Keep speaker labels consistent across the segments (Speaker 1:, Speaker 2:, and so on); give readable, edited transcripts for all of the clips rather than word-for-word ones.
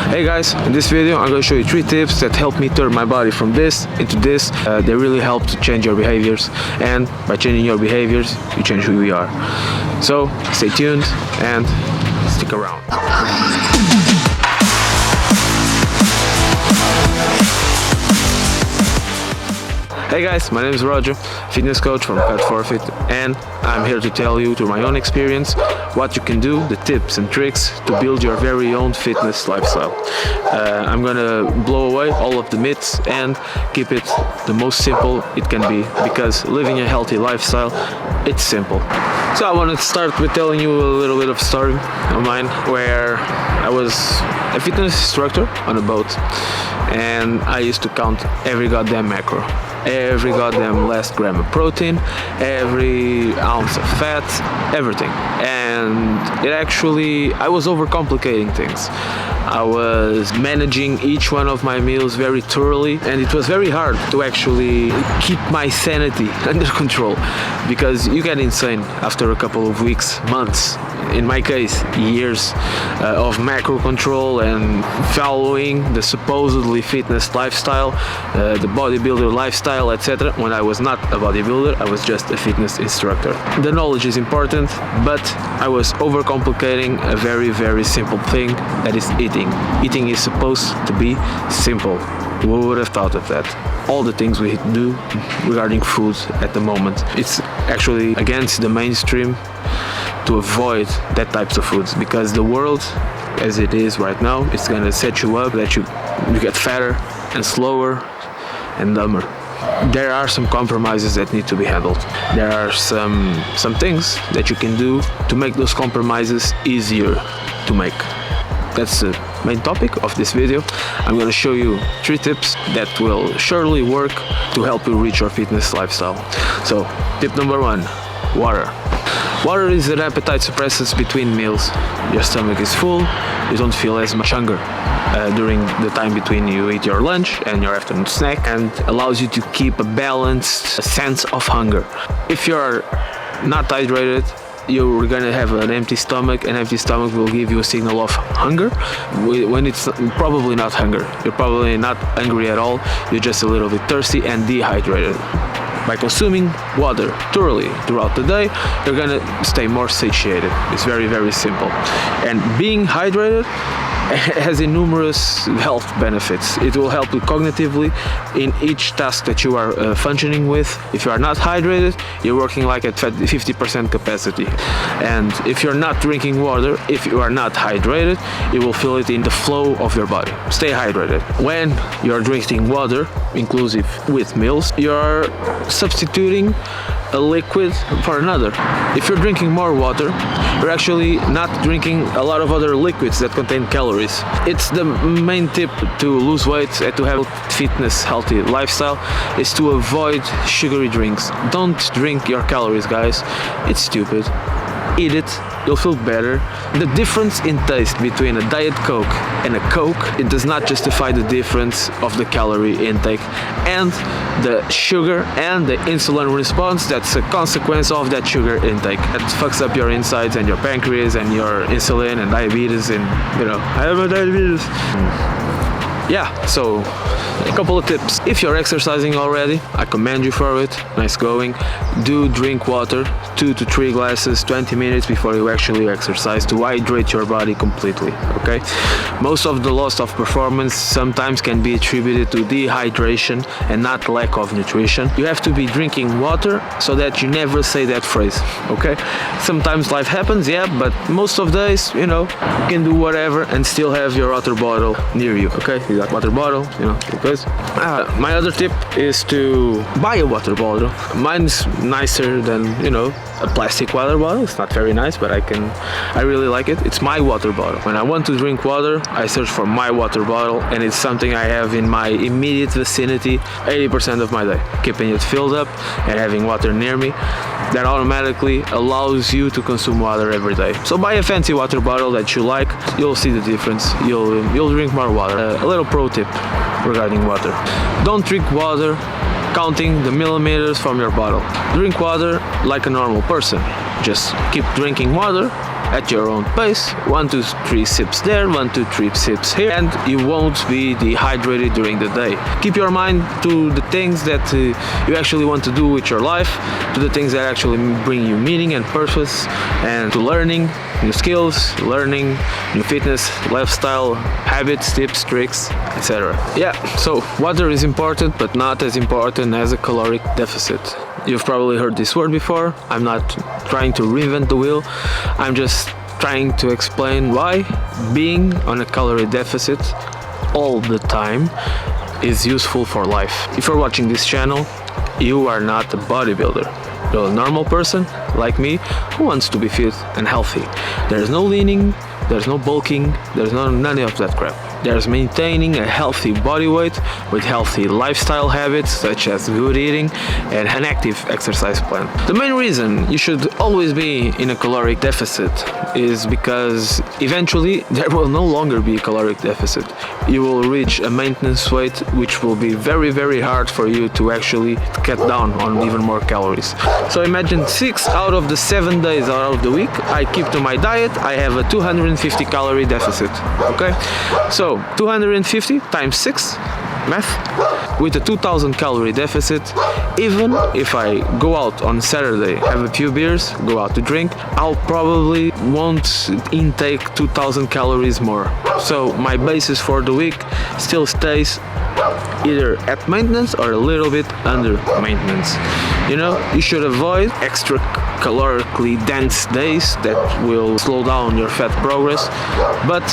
Speaker 1: Hey guys, in this video I'm going to show you 3 tips that help me turn my body from this into this. They really help to change your behaviors, and by changing your behaviors you change who you are. So stay tuned and stick around. Hey guys, my name is Roger, fitness coach from Cut for Fit, and I'm here to tell you through my own experience what you can do, the tips and tricks to build your very own fitness lifestyle. I'm gonna blow away all of the myths and keep it the most simple it can be, because living a healthy lifestyle, it's simple. So I want to start with telling you a little bit of a story of mine where I was a fitness instructor on a boat, and I used to count every goddamn macro, every goddamn last gram of protein, every ounce of fat, everything. And I was overcomplicating things. I was managing each one of my meals very thoroughly, and it was very hard to actually keep my sanity under control, because you get insane after a couple of weeks, months, in my case years of macro control and following the supposedly fitness lifestyle, the bodybuilder lifestyle, etc. When I was not a bodybuilder, I was just a fitness instructor. The knowledge is important, but I was overcomplicating a very, very simple thing, that is eating. Eating is supposed to be simple. Who would have thought of that? All the things we do regarding food at the moment, it's actually against the mainstream to avoid that types of foods, because the world as it is right now, it's gonna set you up that you get fatter and slower and dumber. There are some compromises that need to be handled. There are some things that you can do to make those compromises easier to make. That's the main topic of this video. I'm going to show you 3 tips that will surely work to help you reach your fitness lifestyle. So, tip number 1, water. Water is an appetite suppressant between meals. Your stomach is full, you don't feel as much hunger during the time between you eat your lunch and your afternoon snack, and allows you to keep a balanced sense of hunger. If you're not hydrated, you're gonna have an empty stomach. An empty stomach will give you a signal of hunger when it's probably not hunger. You're probably not hungry at all, you're just a little bit thirsty and dehydrated. By consuming water thoroughly throughout the day, you're gonna stay more satiated. It's very, very simple. And being hydrated has numerous health benefits. It will help you cognitively in each task that you are functioning with. If you are not hydrated, you're working like at 50% capacity. And if you're not drinking water, if you are not hydrated, you will feel it in the flow of your body. Stay hydrated. When you're drinking water, inclusive with meals, you're substituting a liquid for another. If you're drinking more water, you're actually not drinking a lot of other liquids that contain calories. It's the main tip to lose weight and to have a fitness, healthy lifestyle, is to avoid sugary drinks. Don't drink your calories, guys. It's stupid. Eat it, you'll feel better. The difference in taste between a Diet Coke and a Coke, it does not justify the difference of the calorie intake and the sugar and the insulin response that's a consequence of that sugar intake. That fucks up your insides and your pancreas and your insulin and diabetes, and I have a diabetes. Yeah, so a couple of tips. If you're exercising already, I commend you for it. Nice going. Do drink water, 2 to 3 glasses, 20 minutes before you actually exercise, to hydrate your body completely, okay? Most of the loss of performance sometimes can be attributed to dehydration and not lack of nutrition. You have to be drinking water so that you never say that phrase, okay? Sometimes life happens, yeah, but most of days, you can do whatever and still have your water bottle near you, okay? You got water bottle, because my other tip is to buy a water bottle. Mine's nicer than a plastic water bottle. It's not very nice, but I really like it. It's my water bottle. When I want to drink water, I search for my water bottle, and it's something I have in my immediate vicinity 80% of my day. Keeping it filled up and having water near me, that automatically allows you to consume water every day. So buy a fancy water bottle that you like. You'll see the difference. You'll drink more water. A little pro tip regarding water: don't drink water counting the milliliters from your bottle. Drink water like a normal person. Just keep drinking water at your own pace, 1 to 3 sips there, 1 to 3 sips here, and you won't be dehydrated during the day. Keep your mind to the things that you actually want to do with your life, to the things that actually bring you meaning and purpose, and to learning new skills, learning new fitness, lifestyle, habits, tips, tricks, etc. Yeah, so water is important, but not as important as a caloric deficit. You've probably heard this word before. I'm not trying to reinvent the wheel. I'm just trying to explain why being on a calorie deficit all the time is useful for life. If you're watching this channel, you are not a bodybuilder. You're a normal person like me who wants to be fit and healthy. There's no leaning, there's no bulking, there's none of that crap. There's maintaining a healthy body weight with healthy lifestyle habits such as good eating and an active exercise plan. The main reason you should always be in a caloric deficit is because eventually there will no longer be a caloric deficit. You will reach a maintenance weight which will be very, very hard for you to actually cut down on even more calories. So imagine 6 out of the 7 days out of the week I keep to my diet, I have a 250 calorie deficit. Okay? So 250 times 6, math, with a 2000 calorie deficit. Even if I go out on Saturday, have a few beers, go out to drink, I'll probably won't intake 2000 calories more. So my basis for the week still stays either at maintenance or a little bit under maintenance. You know, you should avoid extra calorically dense days that will slow down your fat progress, but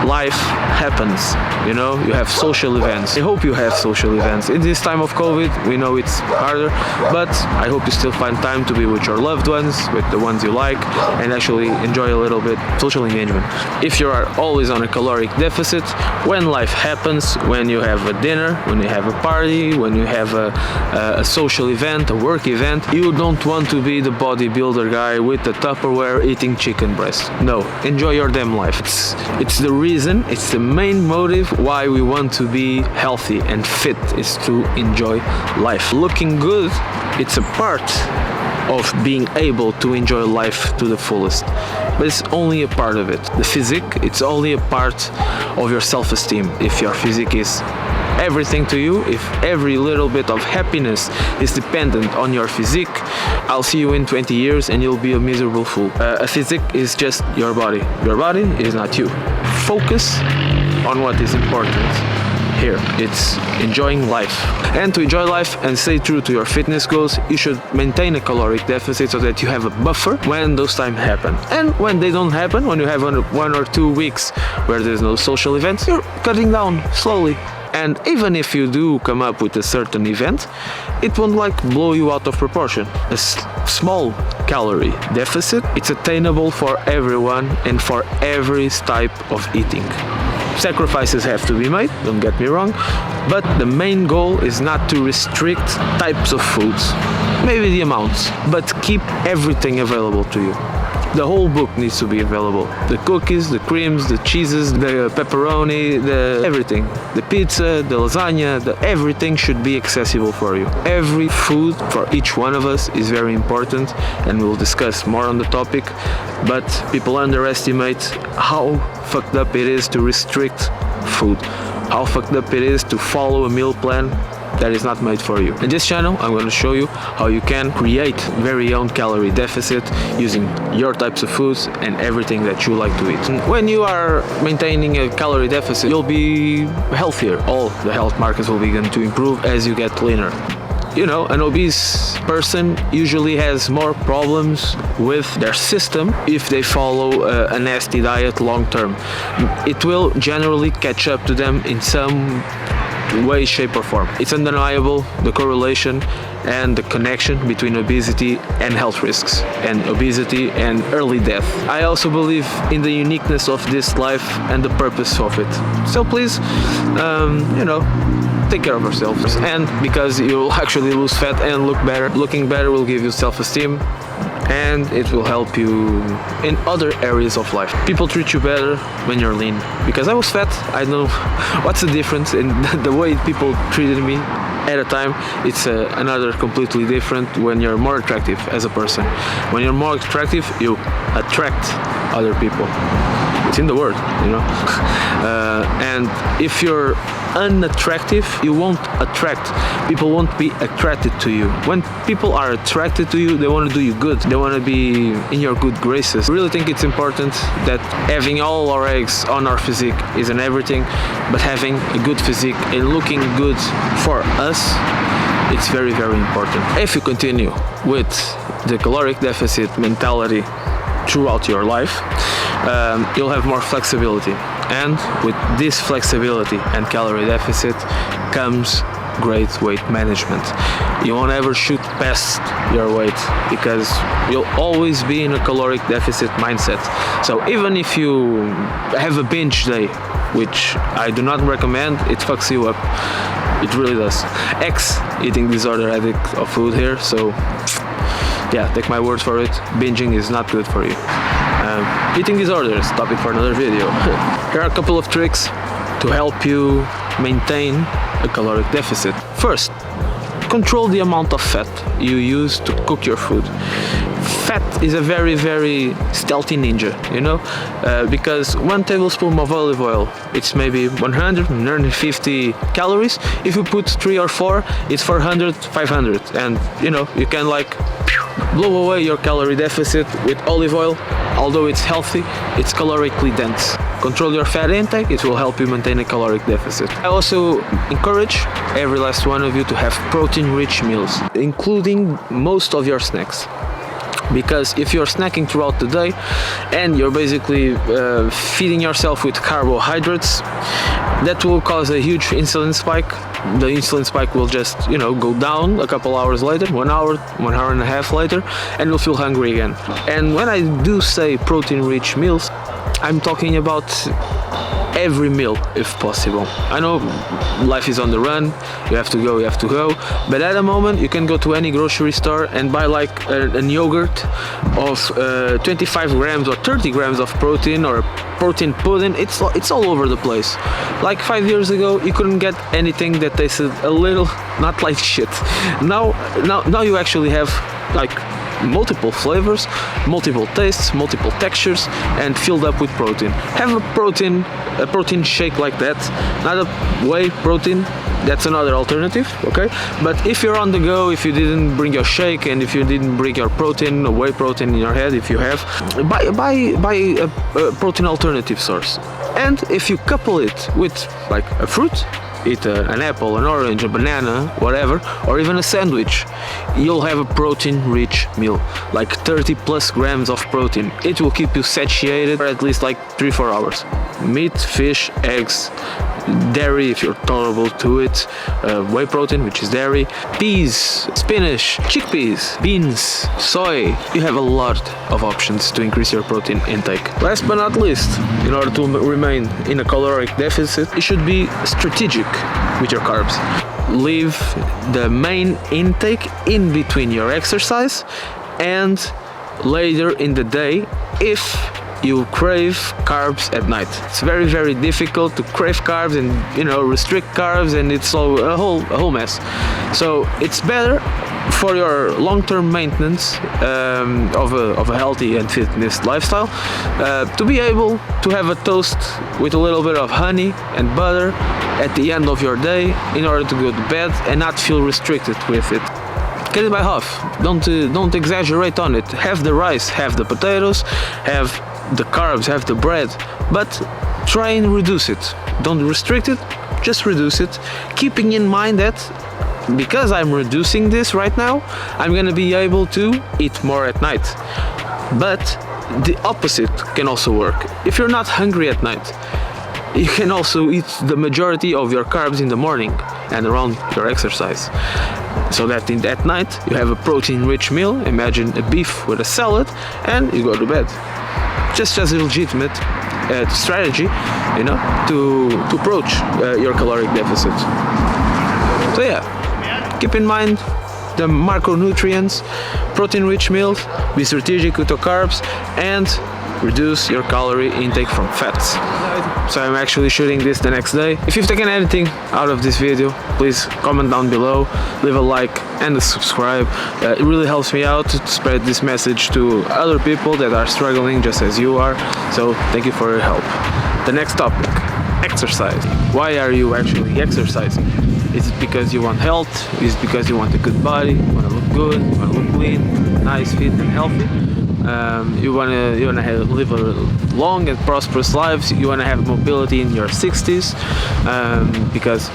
Speaker 1: life happens, you know, you have social events. I hope you have social events. In this time of COVID, we know it's harder, but I hope you still find time to be with your loved ones, with the ones you like, and actually enjoy a little bit social engagement. If you are always on a caloric deficit, when life happens, when you have a dinner, when you have a party, when you have a social event, a work event, you don't want to be the bodybuilder guy with the Tupperware eating chicken breast. No, enjoy your damn life. It's the reason, it's the main motive why we want to be healthy and fit, is to enjoy life. Looking good, it's a part of being able to enjoy life to the fullest, but it's only a part of it. The physique, it's only a part of your self-esteem. If your physique is everything to you, if every little bit of happiness is dependent on your physique, I'll see you in 20 years and you'll be a miserable fool. A physique is just your body. Your body is not you. Focus on what is important here. It's enjoying life. And to enjoy life and stay true to your fitness goals, you should maintain a caloric deficit so that you have a buffer when those times happen. And when they don't happen, when you have 1 or 2 weeks where there's no social events, you're cutting down slowly. And even if you do come up with a certain event, it won't blow you out of proportion. A small calorie deficit, it's attainable for everyone and for every type of eating. Sacrifices have to be made, don't get me wrong, but the main goal is not to restrict types of foods, maybe the amounts, but keep everything available to you. The whole book needs to be available. The cookies, the creams, the cheeses, the pepperoni, everything. The pizza, the lasagna, everything should be accessible for you. Every food for each one of us is very important, and we'll discuss more on the topic, but people underestimate how fucked up it is to restrict food. How fucked up it is to follow a meal plan that is not made for you. In this channel, I'm going to show you how you can create very own calorie deficit using your types of foods and everything that you like to eat. When you are maintaining a calorie deficit, you'll be healthier. All the health markers will begin to improve as you get leaner. You know, an obese person usually has more problems with their system if they follow a nasty diet long term. It will generally catch up to them in some way, shape or form. It's undeniable, the correlation and the connection between obesity and health risks, and obesity and early death. I also believe in the uniqueness of this life and the purpose of it. So please, you know, take care of yourselves. And because you'll actually lose fat and look better, looking better will give you self-esteem, and it will help you in other areas of life. People treat you better when you're lean. Because I was fat, I don't know what's the difference in the way people treated me at a time. It's another completely different when you're more attractive as a person. When you're more attractive, you attract other people. It's in the word, you know. And if you're unattractive, you won't attract. People won't be attracted to you. When people are attracted to you, they want to do you good. They want to be in your good graces. I really think it's important that having all our eggs on our physique isn't everything, but having a good physique and looking good for us, it's very, very important. If you continue with the caloric deficit mentality throughout your life, you'll have more flexibility, and with this flexibility and calorie deficit comes great weight management. You won't ever shoot past your weight because you'll always be in a caloric deficit mindset. So even if you have a binge day, which I do not recommend, it fucks you up. It really does. Eating disorder addict of food here, so yeah, take my word for it, binging is not good for you. Eating disorders, topic for another video. Here are a couple of tricks to help you maintain a caloric deficit. First, control the amount of fat you use to cook your food. Fat is a very, very stealthy ninja, you know, because 1 tablespoon of olive oil, it's maybe 100, 150 calories. If you put 3 or 4, it's 400, 500, and you know, you can like blow away your calorie deficit with olive oil. Although it's healthy, it's calorically dense. Control your fat intake, it will help you maintain a caloric deficit. I also encourage every last one of you to have protein-rich meals, including most of your snacks. Because if you're snacking throughout the day and you're basically feeding yourself with carbohydrates, that will cause a huge insulin spike. The insulin spike will just, you know, go down a couple hours later, 1 hour, 1 hour and a half later, and you'll feel hungry again. And when I do say protein-rich meals, I'm talking about every meal if possible. I know life is on the run, you have to go, but at the moment you can go to any grocery store and buy like a yogurt of 25 grams or 30 grams of protein, or a protein pudding. It's all over the place. Like 5 years ago you couldn't get anything that tasted a little not like shit. Now you actually have like multiple flavors, multiple tastes, multiple textures, and filled up with protein. Have a protein shake like that, not a whey protein. That's another alternative, okay? But if you're on the go, if you didn't bring your shake and if you didn't bring your protein, or whey protein in your head, if you have, buy a protein alternative source. And if you couple it with like a fruit, eat an apple, an orange, a banana, whatever, or even a sandwich, you'll have a protein-rich meal, like 30 plus grams of protein. It will keep you satiated for at least like 3-4 hours. Meat, fish, eggs, dairy if you're tolerable to it, whey protein, which is dairy, peas, spinach, chickpeas, beans, soy. You have a lot of options to increase your protein intake. Last but not least, in order to remain in a caloric deficit, you should be strategic with your carbs. Leave the main intake in between your exercise and later in the day if you crave carbs at night. It's very, very difficult to crave carbs and, you know, restrict carbs, and it's all a whole mess. So it's better for your long-term maintenance of a healthy and fitness lifestyle to be able to have a toast with a little bit of honey and butter at the end of your day in order to go to bed and not feel restricted with it. Cut it by half. Don't exaggerate on it. Have the rice, have the potatoes, have the carbs, have the bread, but try and reduce it. Don't restrict it, just reduce it, keeping in mind that because I'm reducing this right now, I'm gonna be able to eat more at night. But the opposite can also work. If you're not hungry at night, you can also eat the majority of your carbs in the morning and around your exercise. So that at night you have a protein-rich meal, imagine a beef with a salad, and you go to bed. Just as a legitimate strategy, you know, to approach your caloric deficit. So yeah, keep in mind the macronutrients, protein-rich meals, be strategic with your carbs, and reduce your calorie intake from fats. So I'm actually shooting this the next day. If you've taken anything out of this video, please comment down below, leave a like and a subscribe. It really helps me out to spread this message to other people that are struggling just as you are. So thank you for your help. The next topic, exercise. Why are you actually exercising? Is it because you want health? Is it because you want a good body? You want to look good? You want to look clean, nice, fit and healthy? You wanna live a long and prosperous lives. You wanna have mobility in your 60s, because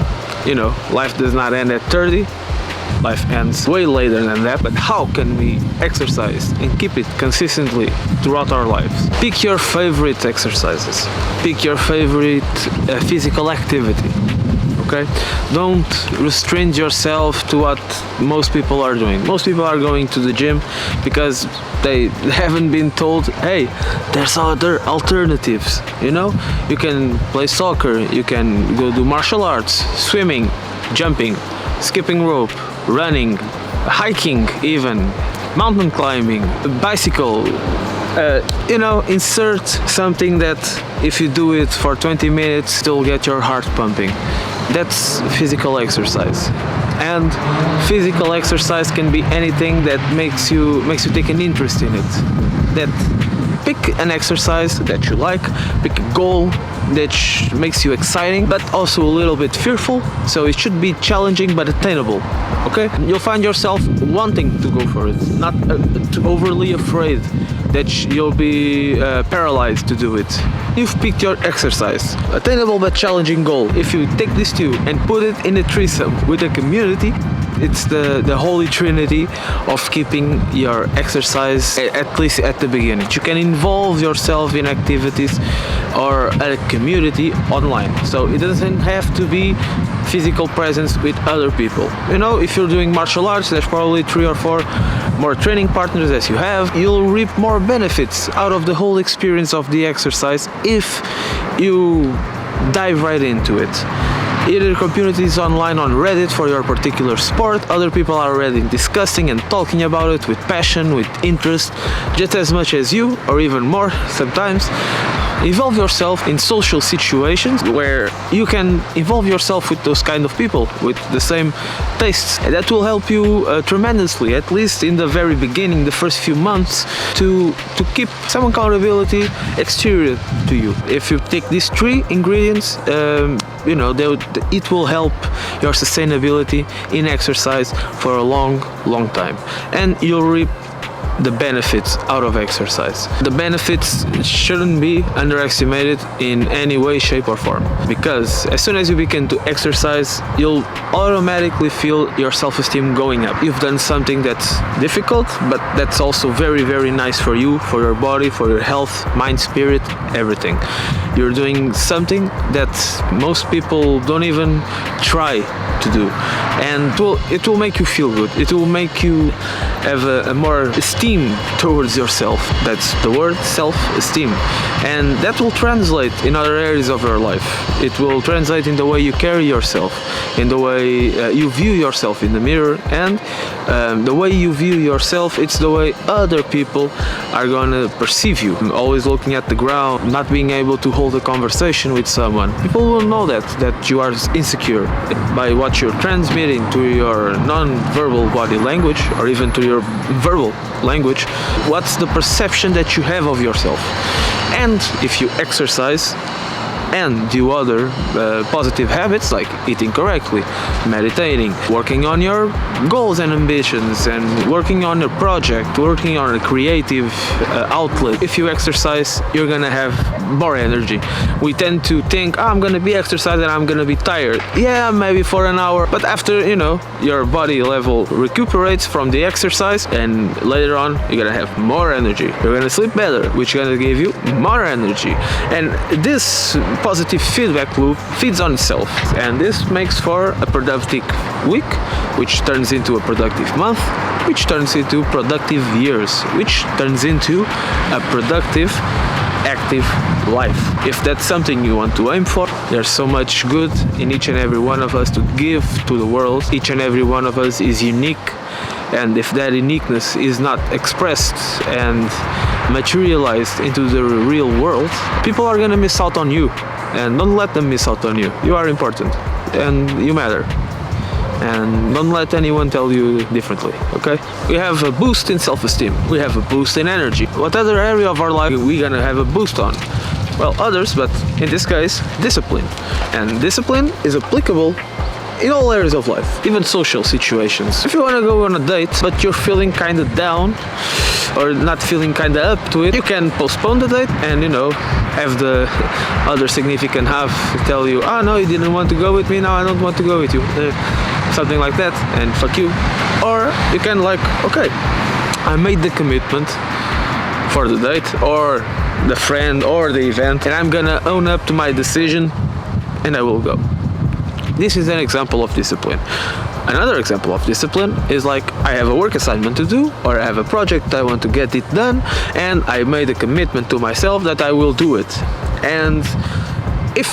Speaker 1: you know life does not end at 30. Life ends way later than that. But how can we exercise and keep it consistently throughout our lives? Pick your favorite exercises. Pick your favorite physical activity. Okay? Don't restrain yourself to what most people are doing. Most people are going to the gym because they haven't been told, hey, there's other alternatives. You know, you can play soccer, you can go do martial arts, swimming, jumping, skipping rope, running, hiking even, mountain climbing, bicycle. You know, insert something that if you do it for 20 minutes, it'll get your heart pumping. That's physical exercise. And physical exercise can be anything that makes you take an interest in it. That pick an exercise that you like, pick a goal that makes you exciting but also a little bit fearful, so it should be challenging but attainable. Okay, you'll find yourself wanting to go for it, not too overly afraid that you'll be paralyzed to do it. You've picked your exercise, attainable but challenging goal. If you take these two and put it in a threesome with a community, it's the holy trinity of keeping your exercise, at least at the beginning. You can involve yourself in activities or a community online, so it doesn't have to be physical presence with other people. You know, if you're doing martial arts, there's probably 3 or 4 more training partners as you have. You'll reap more benefits out of the whole experience of the exercise if you dive right into it. Either communities online on Reddit for your particular sport, other people are already discussing and talking about it with passion, with interest, just as much as you, or even more sometimes. Involve yourself in social situations where you can involve yourself with those kind of people with the same tastes. And that will help you tremendously, at least in the very beginning, the first few months, to keep some accountability exterior to you. If you take these 3 ingredients, you know, it will help your sustainability in exercise for a long time, and you'll reap the benefits out of exercise. The benefits shouldn't be underestimated in any way, shape or form, because as soon as you begin to exercise, you'll automatically feel your self-esteem going up. You've done something that's difficult, but that's also very nice for you, for your body, for your health, mind, spirit, everything. You're doing something that most people don't even try to do, and it will make you feel good. It will make you have a more esteem towards yourself. That's the word, self-esteem, and that will translate in other areas of your life. It will translate in the way you carry yourself, in the way you view yourself in the mirror, and the way you view yourself, it's the way other people are gonna perceive you. Always looking at the ground, not being able to hold a conversation with someone. People will know that you are insecure by what you're transmitting to your non-verbal body language, or even to your verbal language. What's the perception that you have of yourself? And if you exercise and do other positive habits like eating correctly, meditating, working on your goals and ambitions, and working on a project, working on a creative outlet. If you exercise, you're gonna have more energy. We tend to think, I'm gonna be exercising, I'm gonna be tired. Yeah, maybe for an hour, but after, you know, your body level recuperates from the exercise, and later on you're gonna have more energy. You're gonna sleep better, which is gonna give you more energy. And this positive feedback loop feeds on itself, and this makes for a productive week, which turns into a productive month, which turns into productive years, which turns into a productive active life. If that's something you want to aim for, there's so much good in each and every one of us to give to the world. Each and every one of us is unique, and if that uniqueness is not expressed and materialized into the real world, people are gonna miss out on you, and don't let them miss out on you. You are important and you matter, and don't let anyone tell you differently, okay? We have a boost in self-esteem, we have a boost in energy. What other area of our life are we gonna have a boost on? Well, others, but in this case, discipline. And discipline is applicable in all areas of life, even social situations. If you want to go on a date, but you're feeling kind of down, or not feeling kind of up to it, you can postpone the date and, have the other significant half tell you, no, you didn't want to go with me, now I don't want to go with you. Something like that, and fuck you. Or you can okay, I made the commitment for the date, or the friend, or the event, and I'm gonna own up to my decision, and I will go. This is an example of discipline. Another example of discipline is I have a work assignment to do, or I have a project I want to get it done, and I made a commitment to myself that I will do it. And if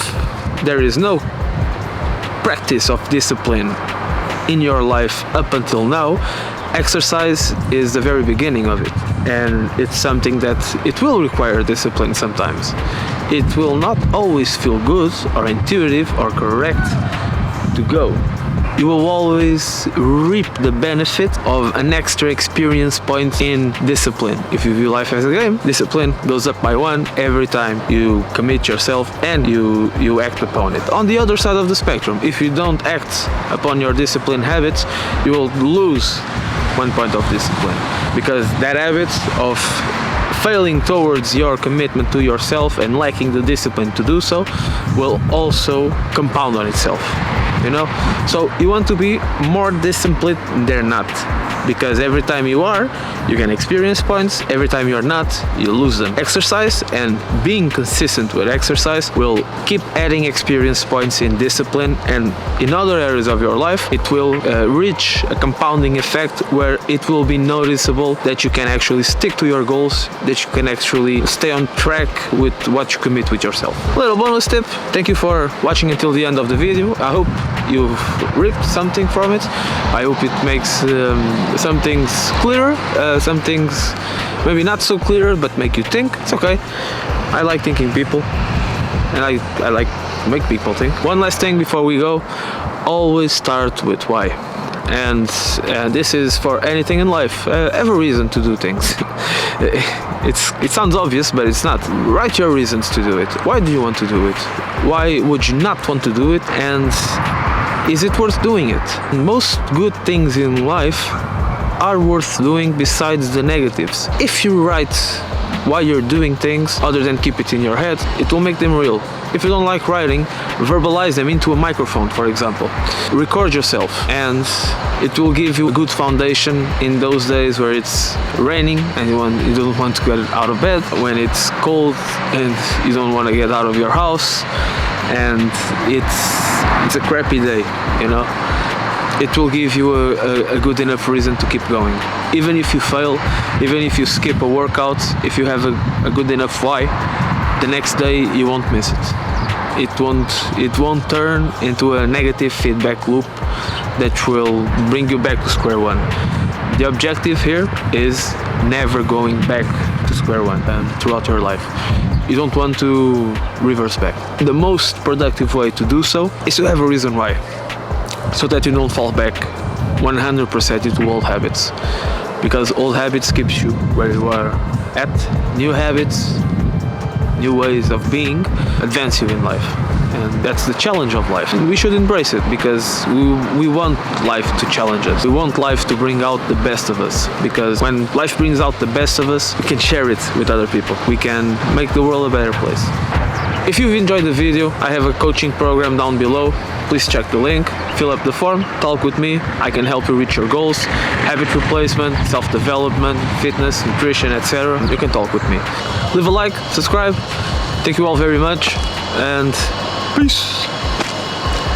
Speaker 1: there is no practice of discipline in your life up until now, exercise is the very beginning of it, and it's something that it will require discipline sometimes. It will not always feel good or intuitive or correct to go. You will always reap the benefit of an extra experience point in discipline. If you view life as a game, discipline goes up by 1 every time you commit yourself and you act upon it. On the other side of the spectrum, if you don't act upon your discipline habits, you will lose 1 point of discipline, because that habit of failing towards your commitment to yourself and lacking the discipline to do so will also compound on itself. So you want to be more disciplined than not, because every time you are, you can experience points. Every time you're not, you lose them. Exercise and being consistent with exercise will keep adding experience points in discipline, and in other areas of your life it will reach a compounding effect where it will be noticeable that you can actually stick to your goals, that you can actually stay on track with what you commit with yourself. Little bonus tip: thank you for watching until the end of the video. I hope you've reaped something from it. I hope it makes some things clearer, some things maybe not so clear, but make you think. It's okay. I like thinking people, and I like make people think. One last thing before we go: always start with why. And this is for anything in life. Have a reason to do things. It sounds obvious, but it's not. Write your reasons to do it. Why do you want to do it? Why would you not want to do it? And is it worth doing it? Most good things in life are worth doing besides the negatives. If you write why you're doing things, other than keep it in your head, it will make them real. If you don't like writing, verbalize them into a microphone, for example. Record yourself, and it will give you a good foundation in those days where it's raining and you don't want to get out of bed, when it's cold and you don't want to get out of your house, and it's a crappy day, It will give you a good enough reason to keep going. Even if you fail, even if you skip a workout, if you have a good enough why, the next day you won't miss it. It won't turn into a negative feedback loop that will bring you back to square one. The objective here is never going back to square one throughout your life. You don't want to reverse back. The most productive way to do so is to have a reason why, so that you don't fall back 100% into old habits, because old habits keeps you where you are at. New habits, new ways of being advance you in life, and that's the challenge of life. And we should embrace it, because we want life to challenge us. We want life to bring out the best of us, because when life brings out the best of us, we can share it with other people. We can make the world a better place. If you've enjoyed the video, I have a coaching program down below. Please check the link, fill up the form, talk with me. I can help you reach your goals, habit replacement, self-development, fitness, nutrition, etc. You can talk with me. Leave a like, subscribe. Thank you all very much, and peace.